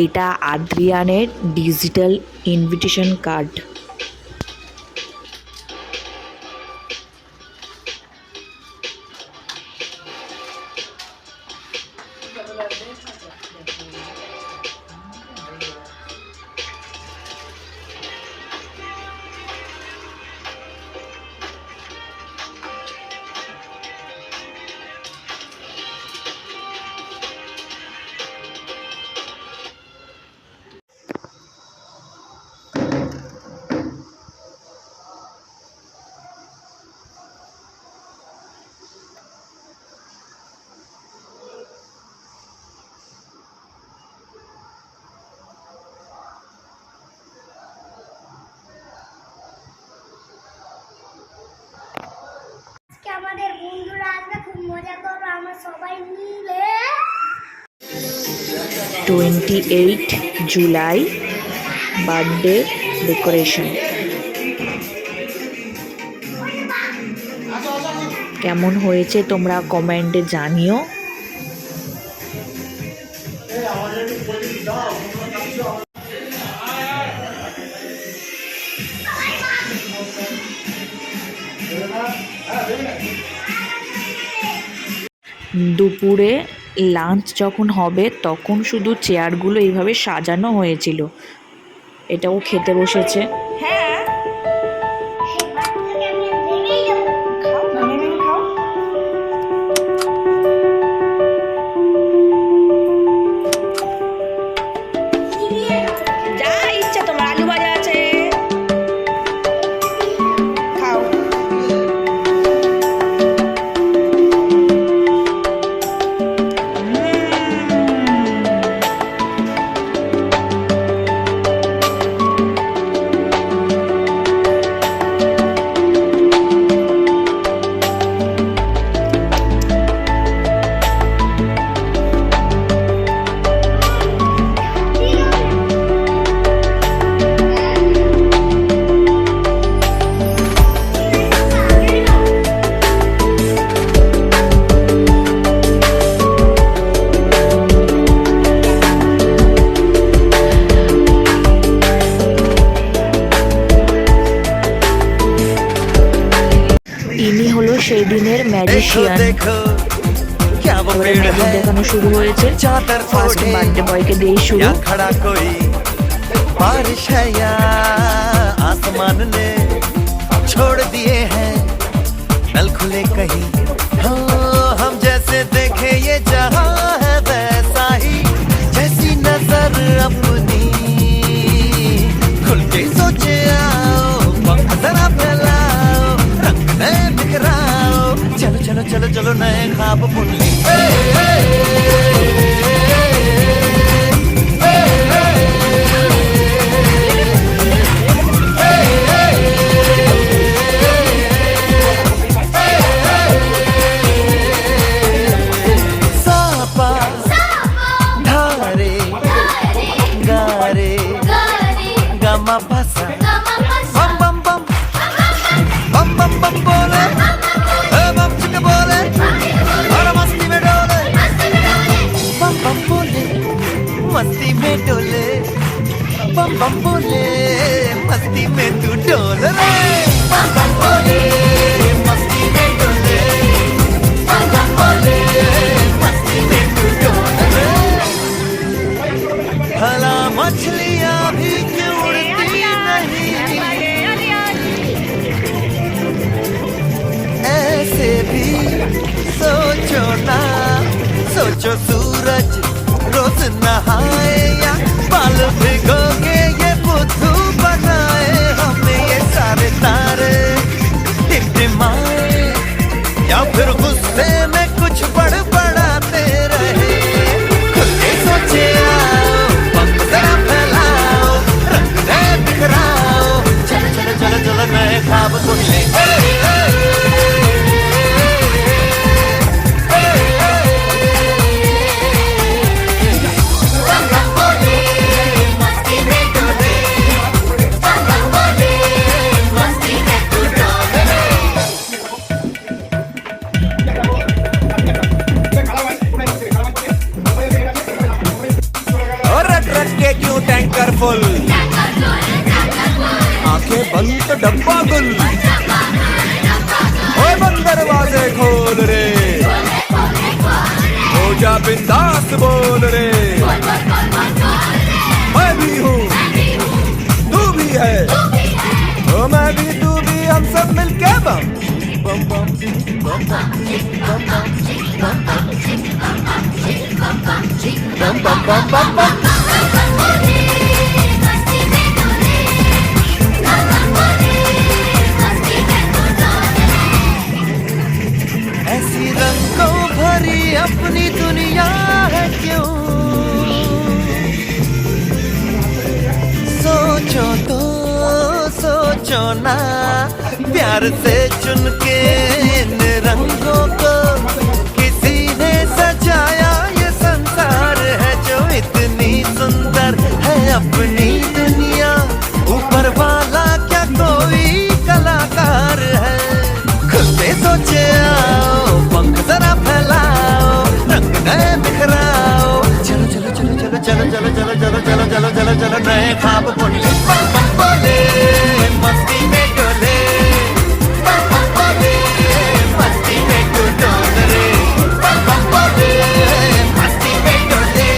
এটা আদ্রিয়ানের digital invitation card. আমাদের বন্ধুরা আসবে, খুব মজা করবো আমরা সবাই মিলে। 28 জুলাই বার্থডে ডেকোরেশন। কেমন হয়েছে তোমরা কমেন্টে জানিও। দুপুরে লাঞ্চ যখন হবে তখন শুধু চেয়ারগুলো এইভাবে সাজানো হয়েছিল। এটাও খেতে বসেছে। হ্যাঁ যা ইচ্ছা তোমার, আলু ভাজা আছে, খাও। ইনি হলো সেই দিনের ম্যাজিশিয়ান। ম্যাজিক দেখানো শুরু হয়েছে। ফার্স্ট বার্থডে বয়কে দিয়ে শুরু। बारिश है या आसमान ने छोड़ दिए हैं नल खुले कहीं। हाँ हम जैसे देखे ये जहां है वैसा ही, जैसी नजर अपनी खुल के सोचे आओ, वक्त जरा फैलाओ, रंग नए बिखराओ, चलो चलो चलो चलो नए ख्वाब बुन ले। मस्ती में डोले बम बम बोले, मस्ती में तू डोल रे। बम बम बोले मस्ती में डोले, बम बम बोले मस्ती में तू डोल रे। भला मछलियां भी क्यों उड़ती नहीं, ऐसे भी सोचो ना, सोचो सूरज रोज नहाए या बाल भिगो के ये बुद्धू बनाए, हमें ये सारे तारे टिमटिमाए या फिर गुस्से में कुछ बड़बड़ाते रहे। खुद के सोचे आओ, पंख जरा फैलाओ, रंग नए बिखराओ, चलो चलो चलो चलो नए ख्वाब बुन ले। डब्बा गुल ओए बंद दरवाजे खोल रे हो जा बिंदास बोल रे मैं भी हूँ तू भी है ओ मैं भी तू भी हम सब मिलके बम बम बम बम बम बम बम बम बम ऐसी रंगों भरी अपनी दुनिया है क्यों सोचो तो सोचो ना प्यार से चुन के इन रंगों को किसी ने सजाया ये संसार है जो इतनी सुंदर है अपनी दुनिया ऊपर वाला क्या कोई कलाकार है खुद से सोचे आओ पंख जरा फैलाओ रंग नए बिखराओ चलो चलो चलो चलो चलो चलो चलो चलो चलो चलो चलो चलो नए ख्वाब बोले बम बम बोले मस्ती में डोले बम बम बोले मस्ती में तू डोल रे बम बम बोले मस्ती में डोले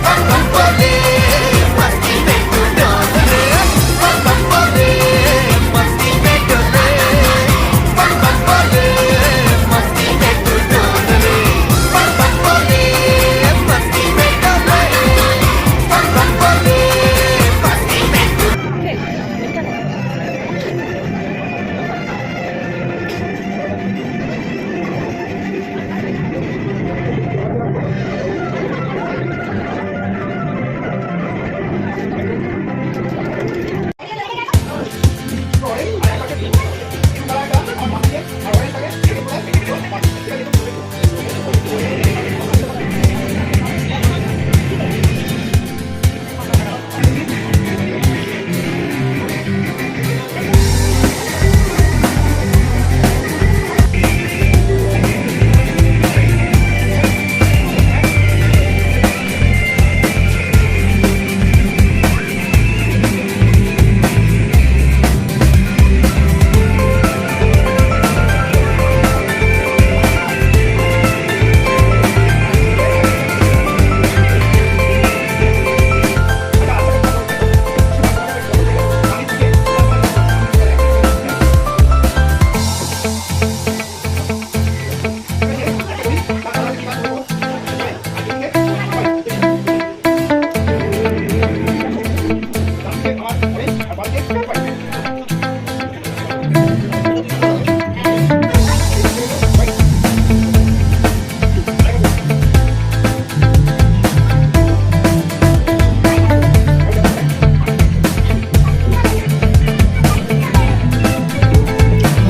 बम बम बोले मस्ती में तू डोल रे बम बम बोले मस्ती में डोले बम बम बोले मस्ती में तू डोल रे बम बम बोले मस्ती में डोले बम बम बोले मस्ती में तू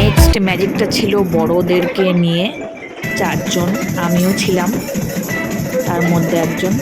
নেক্সট ম্যাজিকটা ছিল বড়দেরকে নিয়ে, চারজন, আমিও ছিলাম তার মধ্যে একজন।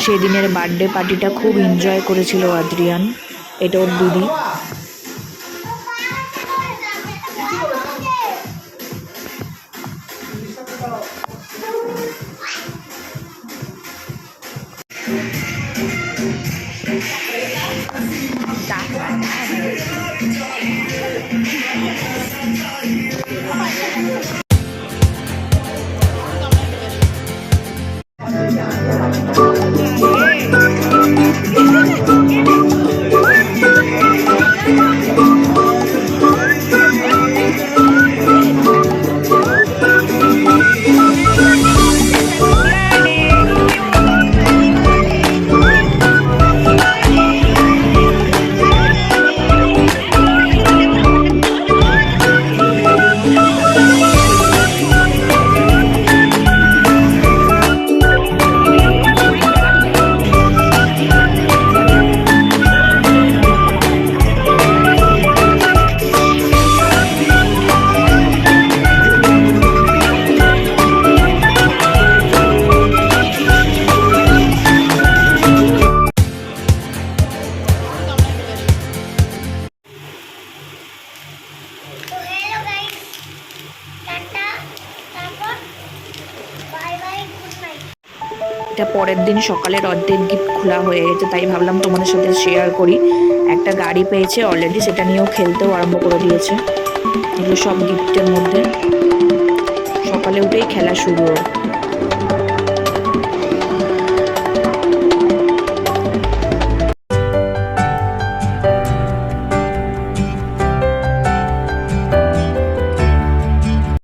সেদিনের বার্থডে পার্টিটা খুব এনজয় করেছিল আদ্রিয়ান। এটা ওর দিদি। তো হ্যালো গাইস, টাটা, তারপর বাই বাই, গুড নাইট। এটা পরের দিন সকালের অর্ধেক গিফট খোলা হয়ে গেছে, তাই ভাবলাম তোমাদের সাথে শেয়ার করি। একটা গাড়ি পেয়েছে অলরেডি, সেটা নিয়েও খেলতেও আরম্ভ করে দিয়েছে। এগুলো সব গিফটের মধ্যে। সকালে উঠেই খেলা শুরু হয়।